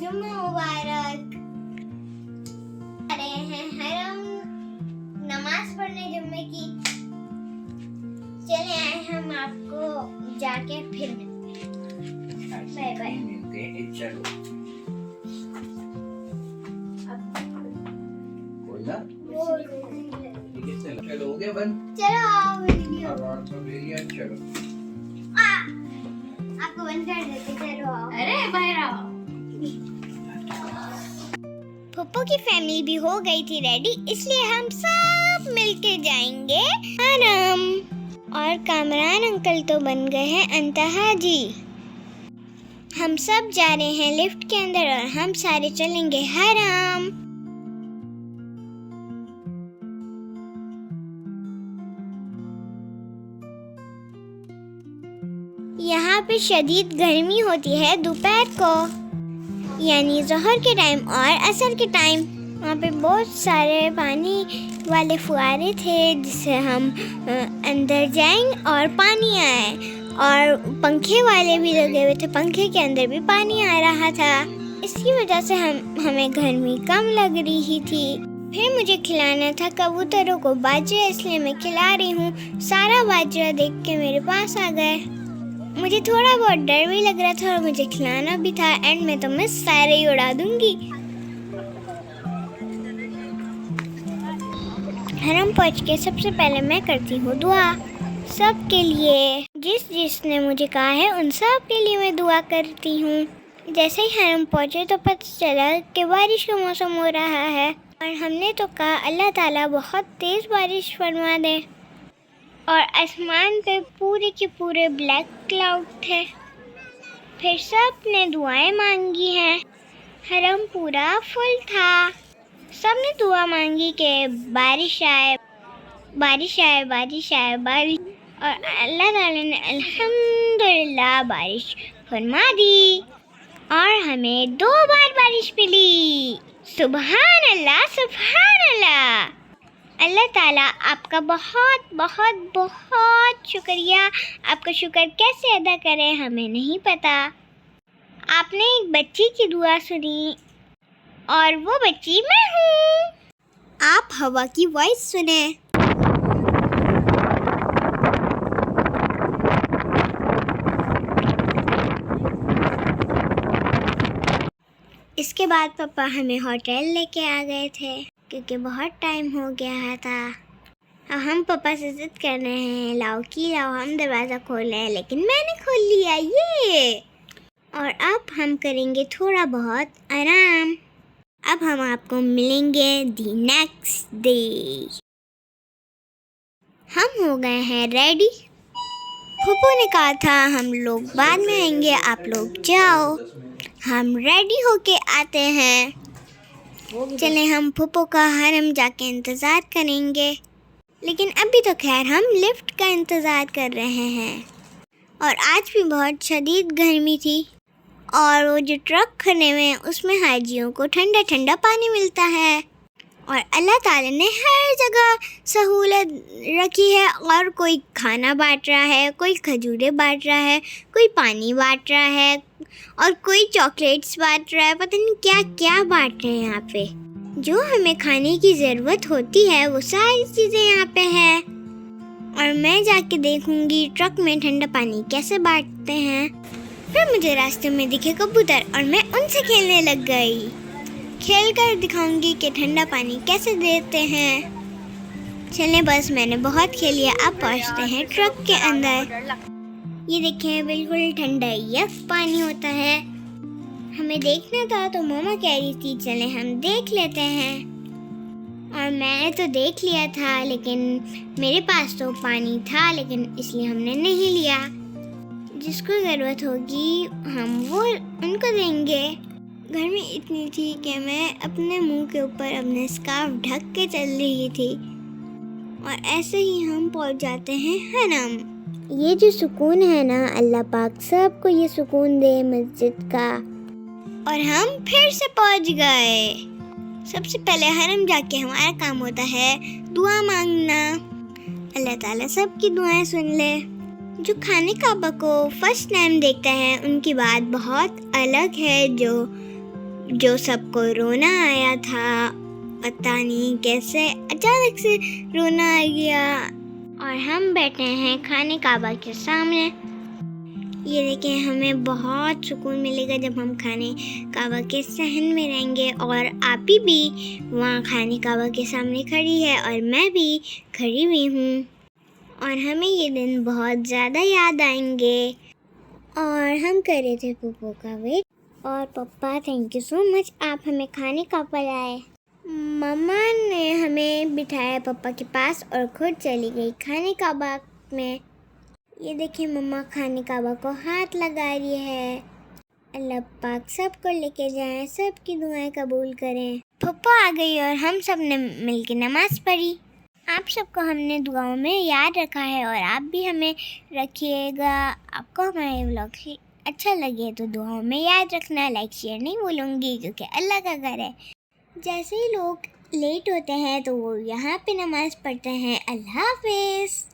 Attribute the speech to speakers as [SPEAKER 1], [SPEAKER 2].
[SPEAKER 1] जुम्मा मुबारक। आ रहे हैं हरम नमाज पढ़ने जुम्मे की। चले आए हम आपको जाके फिर बाय बाय।
[SPEAKER 2] चलो चलो हो गया बंद।
[SPEAKER 1] चलो आओ वीडियो
[SPEAKER 2] ले लिया। चलो
[SPEAKER 1] आपको बंद कर देते। चलो आओ।
[SPEAKER 3] अरे बाहर आओ।
[SPEAKER 1] पप्पू की फैमिली भी हो गई थी रेडी, इसलिए हम सब मिलके जाएंगे हरम। और कामरान अंकल तो बन गए हैं अंतहा जी। हम सब जा रहे हैं लिफ्ट के अंदर और हम सारे चलेंगे हरम। यहाँ पे शदीद गर्मी होती है दोपहर को, यानी ज़ोहर के टाइम और असर के टाइम। वहाँ पे बहुत सारे पानी वाले फुआरे थे जिससे हम अंदर जाएंगे और पानी आए, और पंखे वाले भी लगे हुए थे, पंखे के अंदर भी पानी आ रहा था। इसकी वजह से हमें गर्मी कम लग रही थी। फिर मुझे खिलाना था कबूतरों को बाजरा, इसलिए मैं खिला रही हूँ। सारा बाजरा देख के मेरे पास आ गए। मुझे थोड़ा बहुत डर भी लग रहा था और मुझे खिलाना भी था। एंड में तो मैं सारे ही उड़ा दूंगी। हरम पहुंच के सबसे पहले मैं करती हूँ दुआ सबके लिए। जिसने मुझे कहा है उन सब के लिए मैं दुआ करती हूँ। जैसे ही हरम पहुंचे तो पता चला कि बारिश का मौसम हो रहा है, और हमने तो कहा अल्लाह ताला बहुत तेज़ बारिश फरमा दे। और आसमान पे पूरे के पूरे ब्लैक क्लाउड थे। फिर सब ने दुआएं मांगी हैं। हरम पूरा फुल था। सब ने दुआ मांगी कि बारिश आए, बारिश आए, बारिश आए, बारिश। और अल्लाह ताला ने अल्हम्दुलिल्लाह बारिश फरमा दी और हमें 2 बार बारिश मिली। सुभान अल्लाह, सुभान अल्लाह। अल्लाह ताला आपका बहुत बहुत बहुत शुक्रिया। आपका शुक्र कैसे अदा करें हमें नहीं पता। आपने एक बच्ची की दुआ सुनी और वो बच्ची मैं हूँ। आप हवा की वॉइस सुने। इसके बाद पापा हमें होटल लेके आ गए थे क्योंकि बहुत टाइम हो गया था। अब हम पापा से जिद कर रहे हैं लाओ की लाओ, हम दरवाज़ा खोल हैं, लेकिन मैंने खोल लिया ये। और अब हम करेंगे थोड़ा बहुत आराम। अब हम आपको मिलेंगे दी नेक्स्ट डे। हम हो गए हैं रेडी। फूफू ने कहा था हम लोग बाद में आएंगे, आप लोग जाओ। हम रेडी होके आते हैं। चले हम फूफू का हरम जाके इंतज़ार करेंगे। लेकिन अभी तो खैर हम लिफ्ट का इंतज़ार कर रहे हैं। और आज भी बहुत शदीद गर्मी थी। और वो जो ट्रक खड़े हुए हैं उसमें हाजियों को ठंडा ठंडा पानी मिलता है। और अल्लाह ताला ने हर जगह सहूलत रखी है। और कोई खाना बांट रहा है, कोई खजूरें बांट रहा है, कोई पानी बांट रहा है, और कोई चॉकलेट्स बांट रहा है। पता नहीं क्या क्या बांट रहे हैं यहाँ पे। जो हमें खाने की ज़रूरत होती है वो सारी चीज़ें यहाँ पे हैं। और मैं जाके देखूँगी ट्रक में ठंडा पानी कैसे बांटते हैं। फिर मुझे रास्ते में दिखे कबूतर और मैं उनसे खेलने लग गई। खेल कर दिखाऊंगी कि ठंडा पानी कैसे देते हैं। चलें बस, मैंने बहुत खेल लिया। अब पहुँचते हैं ट्रक के अंदर। ये देखें बिल्कुल ठंडा यफ पानी होता है। हमें देखना था तो मम्मा कह रही थी चलें हम देख लेते हैं। और मैंने तो देख लिया था, लेकिन मेरे पास तो पानी था, लेकिन इसलिए हमने नहीं लिया। जिसको ज़रूरत होगी हम वो उनको देंगे। गर्मी इतनी थी कि मैं अपने मुंह के ऊपर अपने स्कार्फ ढक के चल रही थी। और ऐसे ही हम पहुंच जाते हैं हरम। ये जो सुकून है ना, अल्लाह पाक सबको ये सुकून दे मस्जिद का। और हम फिर से पहुंच गए। सबसे पहले हरम जाके हमारा काम होता है दुआ मांगना। अल्लाह ताला सबकी दुआएं सुन ले। जो खाने काबा को फर्स्ट टाइम देखता है उनकी बात बहुत अलग है। जो जो सबको रोना आया था। पता नहीं कैसे अचानक से रोना आ गया। और हम बैठे हैं खाने काबा के सामने। ये देखें, हमें बहुत सुकून मिलेगा जब हम खाने काबा के सहन में रहेंगे। और आपी भी वहाँ खाने काबा के सामने खड़ी है और मैं भी खड़ी हुई हूँ। और हमें ये दिन बहुत ज़्यादा याद आएंगे। और हम कर रहे थे पप्पू का वेट। और पप्पा, थैंक यू सो मच, आप हमें खाने काबा लाए। मम्मा ने हमें बिठाया पप्पा के पास और खुद चली गई खाने काबा में। ये देखिए, मम्मा खाने काबा को हाथ लगा रही है। अल्लाह पाक सबको लेके जाए, सबकी दुआएं कबूल करें। पप्पा आ गई और हम सब ने मिलके नमाज पढ़ी। आप सबको हमने दुआओं में याद रखा है और आप भी हमें रखिएगा। आपको हमारे व्लॉग अच्छा लगे तो दुआओं में याद रखना। लाइक शेयर नहीं भूलूंगी क्योंकि अल्लाह का घर है। जैसे ही लोग लेट होते हैं तो वो यहाँ पे नमाज़ पढ़ते हैं। अल्लाह हाफिज़।